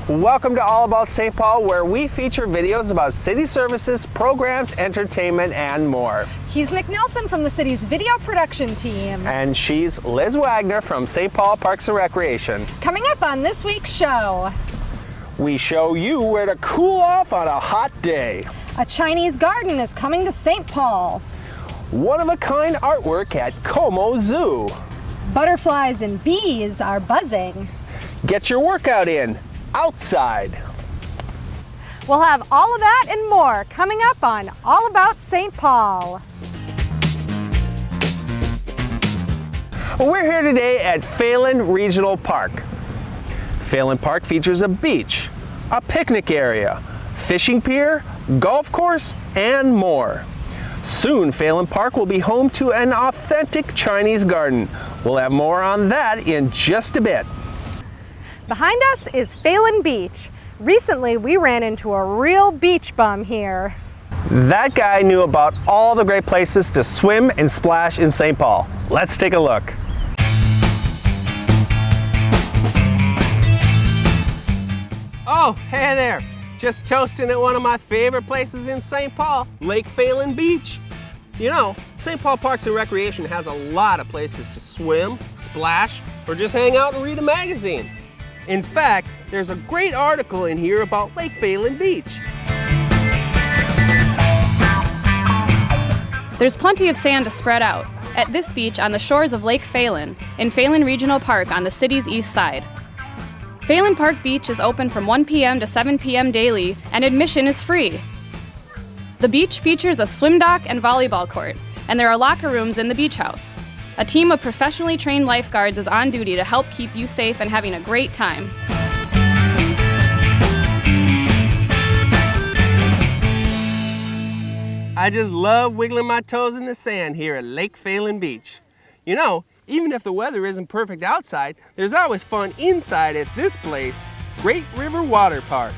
Welcome to All About St. Paul, where we feature videos about city services, programs, entertainment, and more. He's Nick Nelson from the city's video production team. And she's Liz Wagner from St. Paul Parks and Recreation. Coming up on this week's show, we show you where to cool off on a hot day. A Chinese garden is coming to St. Paul. One-of-a-kind artwork at Como Zoo. Butterflies and bees are buzzing. Get your workout in, outside. We'll have all of that and more coming up on All About St. Paul. We're here today at Phalen Regional Park. Phalen Park features a beach, a picnic area, fishing pier, golf course, and more. Soon, Phalen Park will be home to an authentic Chinese garden. We'll have more on that in just a bit. Behind us is Phalen Beach. Recently, we ran into a real beach bum here. That guy knew about all the great places to swim and splash in St. Paul. Let's take a look. Oh, hey there. Just toasting at one of my favorite places in St. Paul, Lake Phalen Beach. You know, St. Paul Parks and Recreation has a lot of places to swim, splash, or just hang out and read a magazine. In fact, there's a great article in here about Lake Phalen Beach. There's plenty of sand to spread out at this beach on the shores of Lake Phalen in Phalen Regional Park on the city's east side. Phalen Park Beach is open from 1 p.m. to 7 p.m. daily, and admission is free. The beach features a swim dock and volleyball court, and there are locker rooms in the beach house. A team of professionally trained lifeguards is on duty to help keep you safe and having a great time. I just love wiggling my toes in the sand here at Lake Phalen Beach. You know, even if the weather isn't perfect outside, there's always fun inside at this place, Great River Water Park.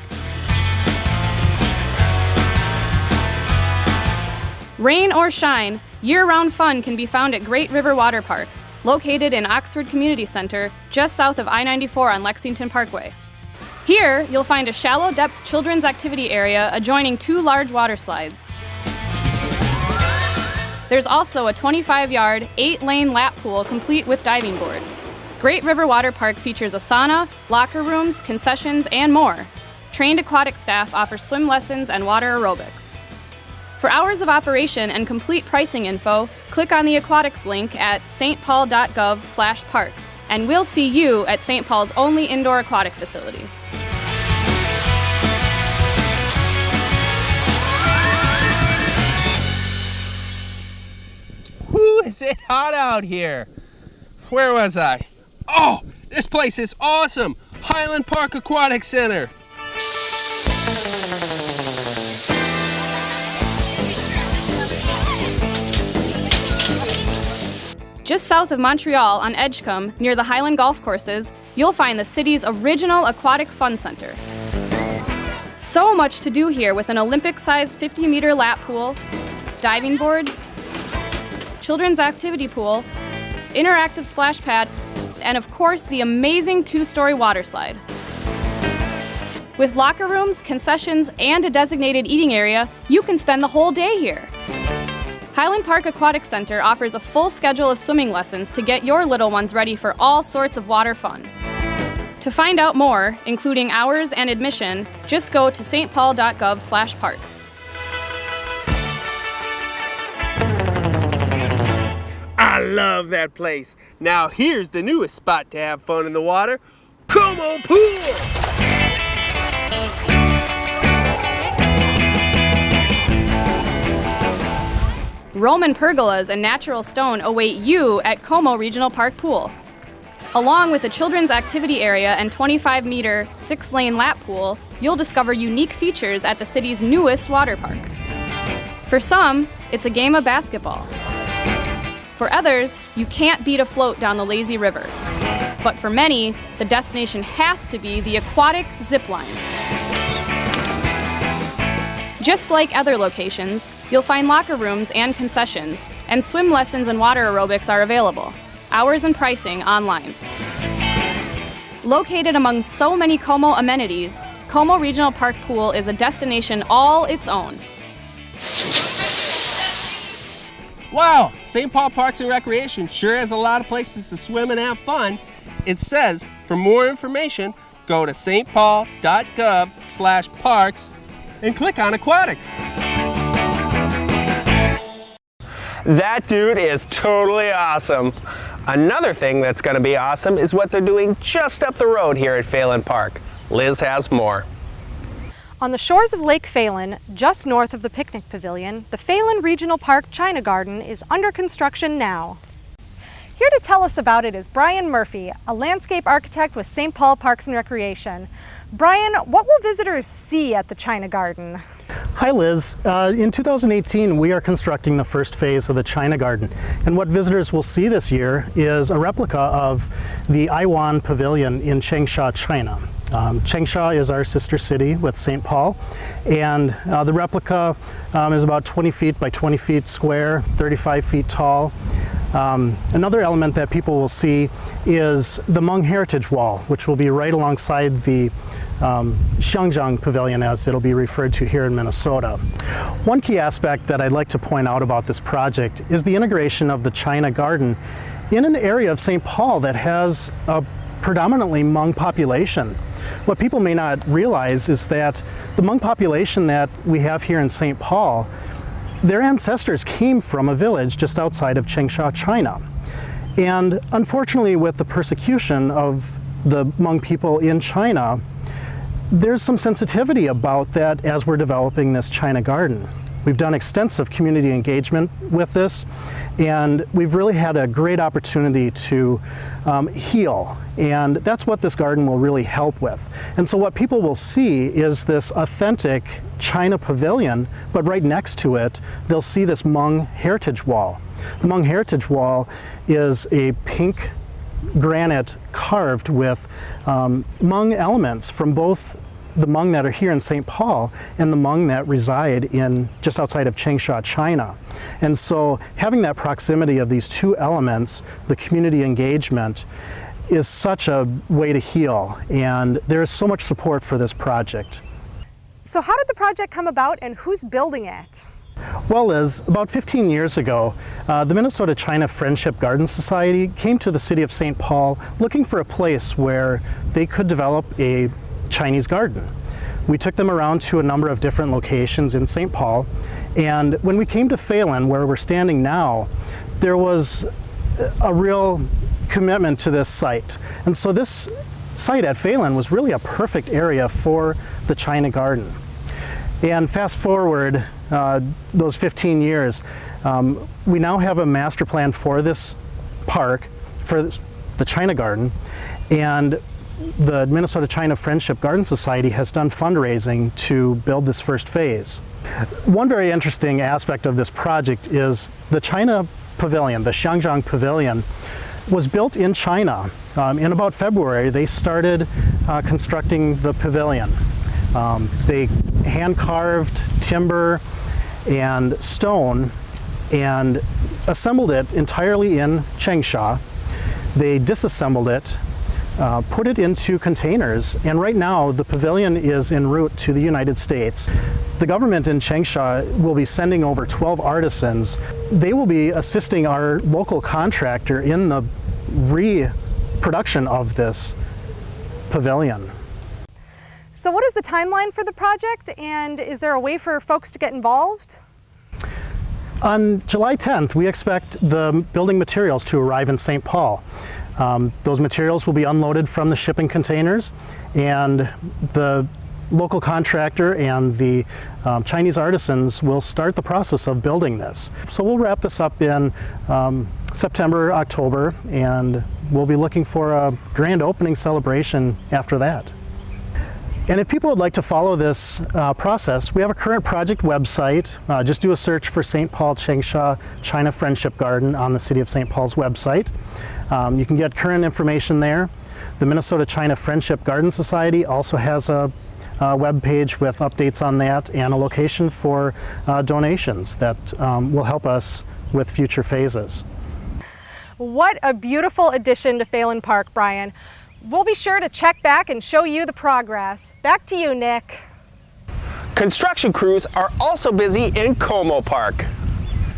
Rain or shine, year-round fun can be found at Great River Water Park, located in Oxford Community Center, just south of I-94 on Lexington Parkway. Here, you'll find a shallow-depth children's activity area adjoining 2 large water slides. There's also a 25-yard, 8-lane lap pool complete with diving board. Great River Water Park features a sauna, locker rooms, concessions, and more. Trained aquatic staff offer swim lessons and water aerobics. For hours of operation and complete pricing info, click on the aquatics link at stpaul.gov/parks, and we'll see you at St. Paul's only indoor aquatic facility. Whoo, is it hot out here? Where was I? Oh, this place is awesome! Highland Park Aquatic Center. Just south of Montreal on Edgecombe, near the Highland Golf Courses, you'll find the city's original aquatic fun center. So much to do here with an Olympic-sized 50-meter lap pool, diving boards, children's activity pool, interactive splash pad, and of course the amazing 2-story water slide. With locker rooms, concessions, and a designated eating area, you can spend the whole day here. Highland Park Aquatic Center offers a full schedule of swimming lessons to get your little ones ready for all sorts of water fun. To find out more, including hours and admission, just go to stpaul.gov/parks. I love that place. Now here's the newest spot to have fun in the water, Como Pool! Roman pergolas and natural stone await you at Como Regional Park Pool. Along with a children's activity area and 25-meter, 6-lane lap pool, you'll discover unique features at the city's newest water park. For some, it's a game of basketball. For others, you can't beat a float down the lazy river. But for many, the destination has to be the aquatic zip line. Just like other locations, you'll find locker rooms and concessions, and swim lessons and water aerobics are available. Hours and pricing online. Located among so many Como amenities, Como Regional Park Pool is a destination all its own. Wow, St. Paul Parks and Recreation sure has a lot of places to swim and have fun. It says, for more information, go to stpaul.gov/parks and click on aquatics. That dude is totally awesome. Another thing that's going to be awesome is what they're doing just up the road here at Phalen Park. Liz has more. On the shores of Lake Phalen, just north of the picnic pavilion, the Phalen Regional Park China Garden is under construction now. Here to tell us about it is Brian Murphy, a landscape architect with St. Paul Parks and Recreation. Brian, what will visitors see at the China Garden? Hi Liz. In 2018 we are constructing the first phase of the China Garden, and what visitors will see this year is a replica of the Aiwan Pavilion in Changsha, China. Changsha is our sister city with St. Paul, and the replica is about 20 feet by 20 feet square, 35 feet tall. Another element that people will see is the Hmong Heritage Wall, which will be right alongside the Xiangjiang Pavilion, as it'll be referred to here in Minnesota. One key aspect that I'd like to point out about this project is the integration of the China Garden in an area of St. Paul that has a predominantly Hmong population. What people may not realize is that the Hmong population that we have here in St. Paul, their ancestors came from a village just outside of Changsha, China. And unfortunately, with the persecution of the Hmong people in China, there's some sensitivity about that as we're developing this China Garden. We've done extensive community engagement with this, and we've really had a great opportunity to heal, and that's what this garden will really help with. And so what people will see is this authentic China pavilion, but right next to it they'll see this Hmong Heritage Wall. The Hmong Heritage Wall is a pink granite carved with Hmong elements from both the Hmong that are here in St. Paul and the Hmong that reside in just outside of Changsha, China. And so having that proximity of these two elements, the community engagement, is such a way to heal, and there is so much support for this project. So how did the project come about and who's building it? Well, Liz, about 15 years ago, the Minnesota-China Friendship Garden Society came to the city of St. Paul looking for a place where they could develop a Chinese garden. We took them around to a number of different locations in St. Paul, and when we came to Phalen, where we're standing now, there was a real commitment to this site. And so this site at Phalen was really a perfect area for the China Garden. And fast forward those 15 years, we now have a master plan for this park, for the China Garden, and the Minnesota-China Friendship Garden Society has done fundraising to build this first phase. One very interesting aspect of this project is the China Pavilion, the Xiangjiang Pavilion, was built in China. In about February, they started constructing the pavilion. They hand-carved timber and stone and assembled it entirely in Changsha. They disassembled it, put it into containers, and right now the pavilion is en route to the United States. The government in Changsha will be sending over 12 artisans. They will be assisting our local contractor in the reproduction of this pavilion. So what is the timeline for the project, and is there a way for folks to get involved? On July 10th, we expect the building materials to arrive in St. Paul. Those materials will be unloaded from the shipping containers, and the local contractor and the Chinese artisans will start the process of building this. So we'll wrap this up in September, October, and we'll be looking for a grand opening celebration after that. And if people would like to follow this process, we have a current project website. Just do a search for St. Paul Changsha China Friendship Garden on the City of St. Paul's website. You can get current information there. The Minnesota-China Friendship Garden Society also has a web page with updates on that and a location for donations that will help us with future phases. What a beautiful addition to Phalen Park, Brian. We'll be sure to check back and show you the progress. Back to you, Nick. Construction crews are also busy in Como Park.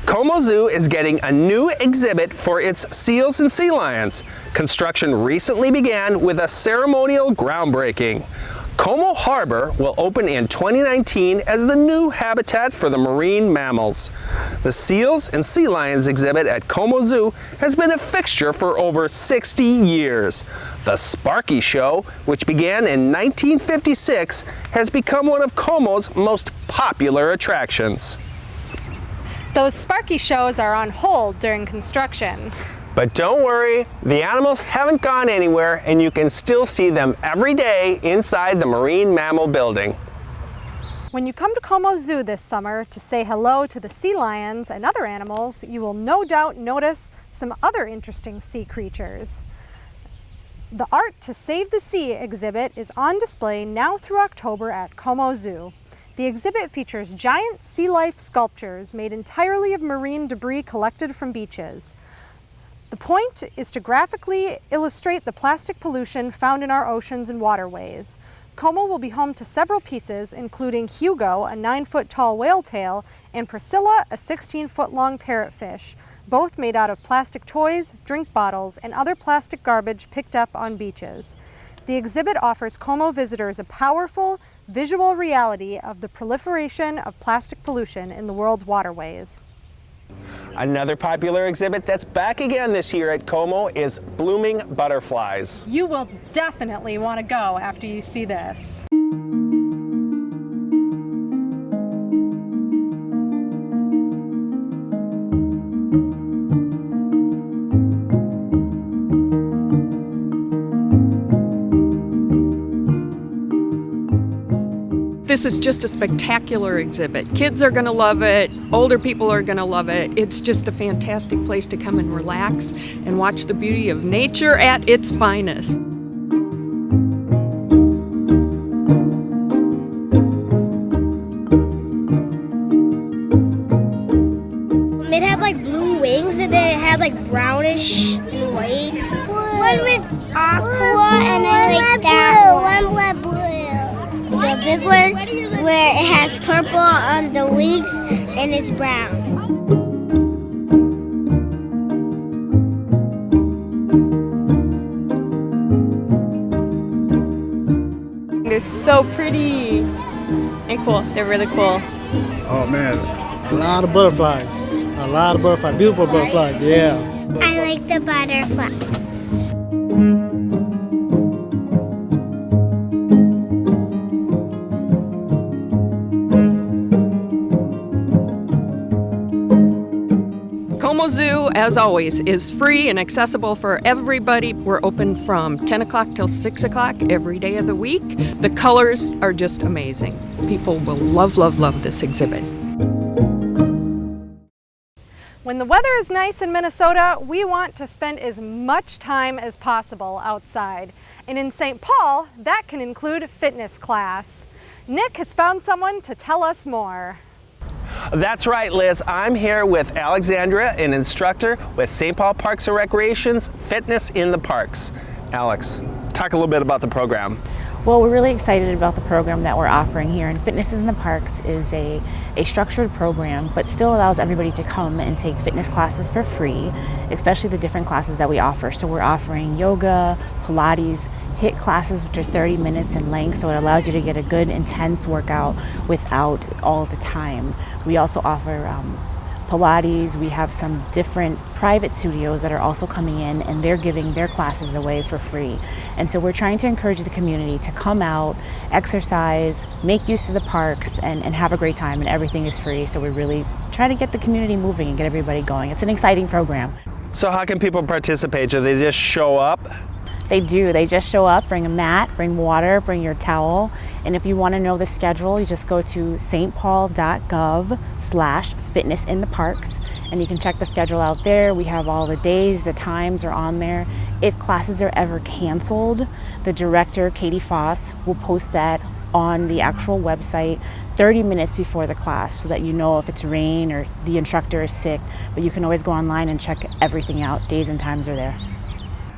Como Zoo is getting a new exhibit for its seals and sea lions. Construction recently began with a ceremonial groundbreaking. Como Harbor will open in 2019 as the new habitat for the marine mammals. The Seals and Sea Lions exhibit at Como Zoo has been a fixture for over 60 years. The Sparky Show, which began in 1956, has become one of Como's most popular attractions. Those Sparky shows are on hold during construction. But don't worry, the animals haven't gone anywhere and you can still see them every day inside the Marine Mammal Building. When you come to Como Zoo this summer to say hello to the sea lions and other animals, you will no doubt notice some other interesting sea creatures. The Art to Save the Sea exhibit is on display now through October at Como Zoo. The exhibit features giant sea life sculptures made entirely of marine debris collected from beaches. The point is to graphically illustrate the plastic pollution found in our oceans and waterways. Como will be home to several pieces, including Hugo, a 9-foot-tall whale tail, and Priscilla, a 16-foot-long parrotfish, both made out of plastic toys, drink bottles, and other plastic garbage picked up on beaches. The exhibit offers Como visitors a powerful visual reality of the proliferation of plastic pollution in the world's waterways. Another popular exhibit that's back again this year at Como is Blooming Butterflies. You will definitely want to go after you see this. This is just a spectacular exhibit. Kids are going to love it. Older people are going to love it. It's just a fantastic place to come and relax and watch the beauty of nature at its finest. It had like blue wings and then it had like brownish and white. One was aqua and I like that one. One was blue. The big one where it has purple on the wings and it's brown. They're so pretty and cool. They're really cool. Oh man, a lot of butterflies. A lot of butterflies. Beautiful butterflies, yeah. I like the butterflies. Como Zoo, as always, is free and accessible for everybody. We're open from 10 o'clock till 6 o'clock every day of the week. The colors are just amazing. People will love, love, love this exhibit. When the weather is nice in Minnesota, we want to spend as much time as possible outside. And in St. Paul, that can include fitness class. Nick has found someone to tell us more. That's right, Liz. I'm here with Alexandra, an instructor with St. Paul Parks and Recreation's Fitness in the Parks. Alex, talk a little bit about the program. Well, we're really excited about the program that we're offering here, and Fitness in the Parks is a structured program, but still allows everybody to come and take fitness classes for free, especially the different classes that we offer. So we're offering yoga, Pilates, HIIT classes, which are 30 minutes in length, so it allows you to get a good intense workout without all the time. We also offer Pilates. We have some different private studios that are also coming in, and they're giving their classes away for free. And so we're trying to encourage the community to come out, exercise, make use of the parks, and have a great time, and everything is free. So we're really trying to get the community moving and get everybody going. It's an exciting program. So how can people participate? Do they just show up? They do. They just show up, bring a mat, bring water, bring your towel. And if you want to know the schedule, you just go to stpaul.gov/fitnessintheparks, and you can check the schedule out there. We have all the days, the times are on there. If classes are ever canceled, the director, Katie Foss, will post that on the actual website 30 minutes before the class so that you know if it's rain or the instructor is sick. But you can always go online and check everything out. Days and times are there.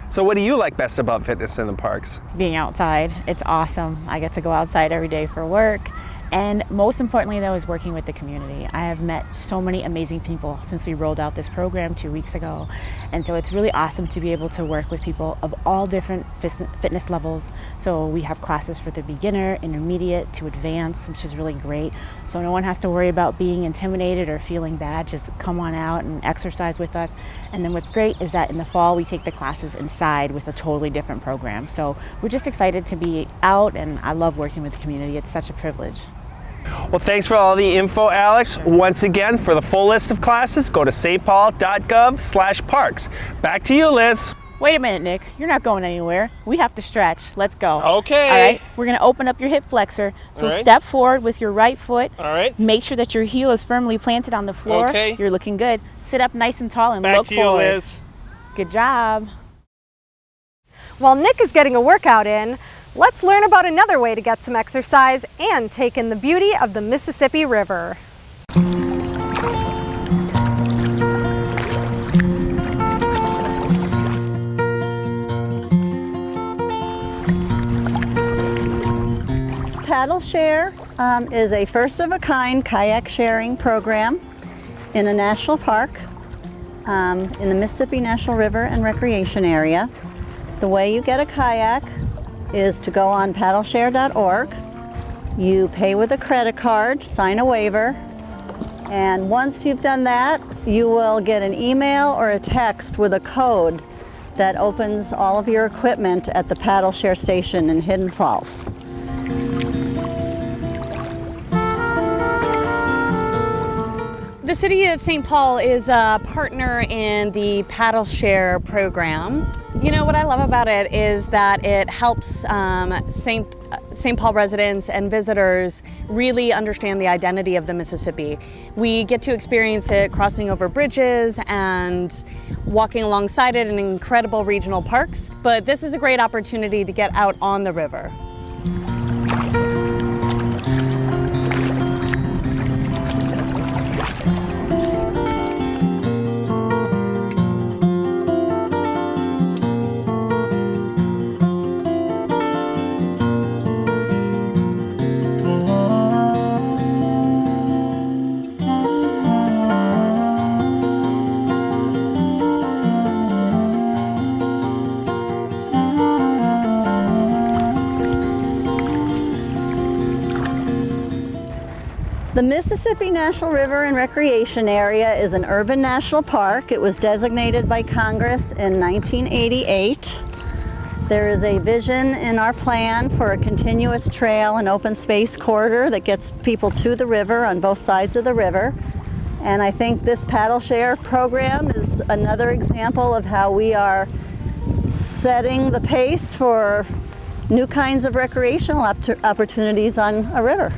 So what do you like best about fitness in the parks? Being outside, it's awesome. I get to go outside every day for work. And most importantly, though, is working with the community. I have met so many amazing people since we rolled out this program 2 weeks ago. And so it's really awesome to be able to work with people of all different fitness levels. So we have classes for the beginner, intermediate to advanced, which is really great. So no one has to worry about being intimidated or feeling bad. Just come on out and exercise with us. And then what's great is that in the fall, we take the classes inside with a totally different program. So we're just excited to be out, and I love working with the community. It's such a privilege. Well, thanks for all the info, Alex. Once again, for the full list of classes, go to stpaul.gov/parks. Back to you, Liz. Wait a minute, Nick. You're not going anywhere. We have to stretch. Let's go. Okay. All right. We're going to open up your hip flexor. So step forward with your right foot. All right. Make sure that your heel is firmly planted on the floor. Okay. You're looking good. Sit up nice and tall and Back look to you, forward. Liz. Good job. While Nick is getting a workout in, let's learn about another way to get some exercise and take in the beauty of the Mississippi River. Paddle Share is a first-of-a-kind kayak sharing program in a national park in the Mississippi National River and Recreation Area. The way you get a kayak is to go on paddleshare.org. You pay with a credit card, sign a waiver, and once you've done that, you will get an email or a text with a code that opens all of your equipment at the Paddleshare station in Hidden Falls. The City of St. Paul is a partner in the Paddle Share program. You know, what I love about it is that it helps St. Paul residents and visitors really understand the identity of the Mississippi. We get to experience it crossing over bridges and walking alongside it in incredible regional parks, but this is a great opportunity to get out on the river. The Mississippi National River and Recreation Area is an urban national park. It was designated by Congress in 1988. There is a vision in our plan for a continuous trail and open space corridor that gets people to the river on both sides of the river. And I think this Paddle Share program is another example of how we are setting the pace for new kinds of recreational opportunities on a river.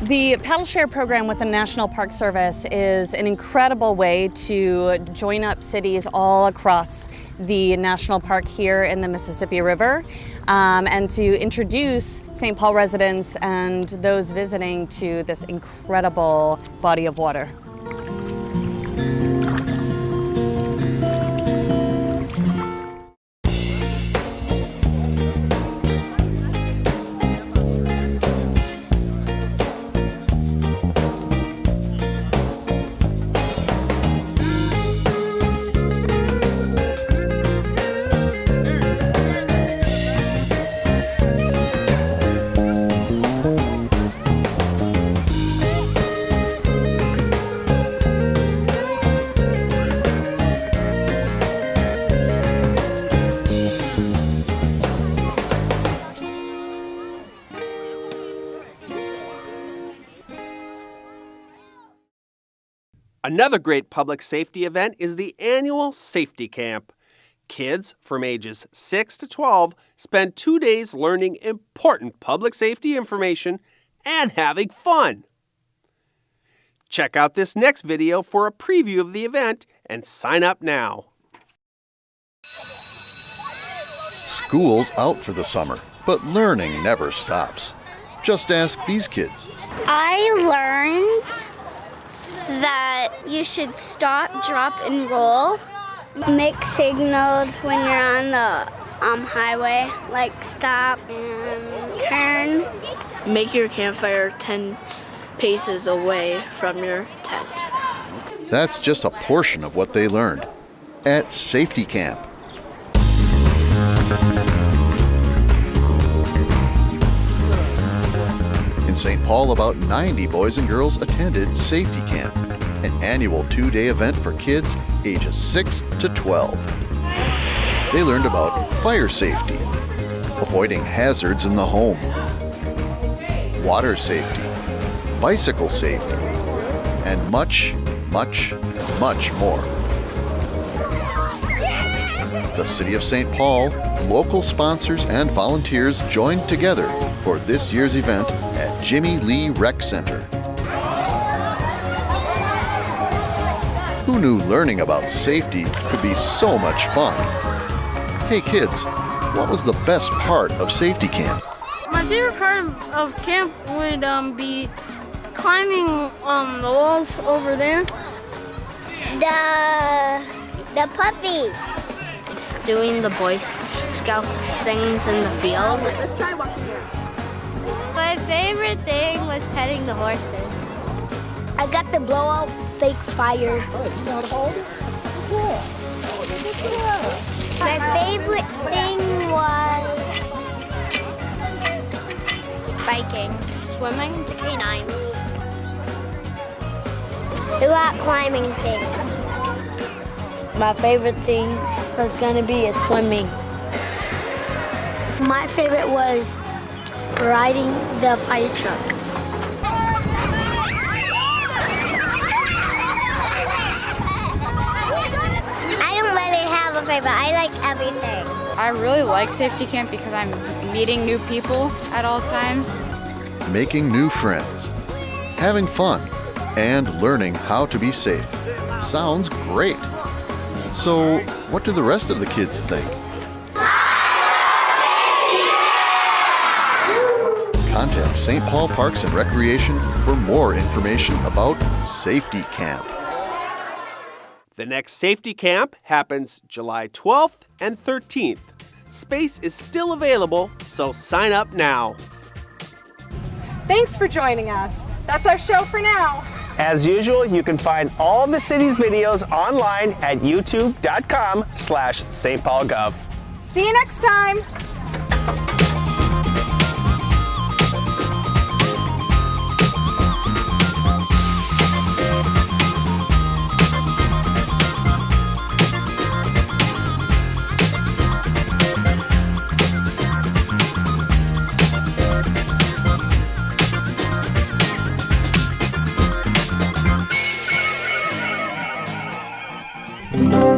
The Paddle Share program with the National Park Service is an incredible way to join up cities all across the national park here in the Mississippi River and to introduce St. Paul residents and those visiting to this incredible body of water. Another great public safety event is the annual Safety Camp. Kids from ages 6 to 12 spend 2 days learning important public safety information and having fun. Check out this next video for a preview of the event and sign up now. School's out for the summer, but learning never stops. Just ask these kids. I learned that you should stop, drop, and roll. Make signals when you're on the highway, like stop and turn. Make your campfire 10 paces away from your tent. That's just a portion of what they learned at Safety Camp. In St. Paul, about 90 boys and girls attended Safety Camp, an annual 2-day event for kids ages 6 to 12. They learned about fire safety, avoiding hazards in the home, water safety, bicycle safety, and much, much, much more. The City of St. Paul, local sponsors, and volunteers joined together for this year's event at Jimmy Lee Rec Center. Who knew learning about safety could be so much fun? Hey kids, what was the best part of Safety Camp? My favorite part of camp would be climbing the walls over there. The puppy. Doing the Boy Scouts things in the field. Let's try walking here. My favorite thing was petting the horses. I got to blow out fake fire. My favorite thing was biking, swimming, the canines. The rock climbing thing. My favorite thing was gonna be swimming. My favorite was riding the fire truck. I don't really have a favorite. I like everything. I really like Safety Camp because I'm meeting new people at all times. Making new friends, having fun, and learning how to be safe. Sounds great. So, what do the rest of the kids think? Contact St. Paul Parks and Recreation for more information about Safety Camp. The next Safety Camp happens July 12th and 13th. Space is still available, so sign up now. Thanks for joining us. That's our show for now. As usual, you can find all the city's videos online at youtube.com/stpaulgov. See you next time. Thank you.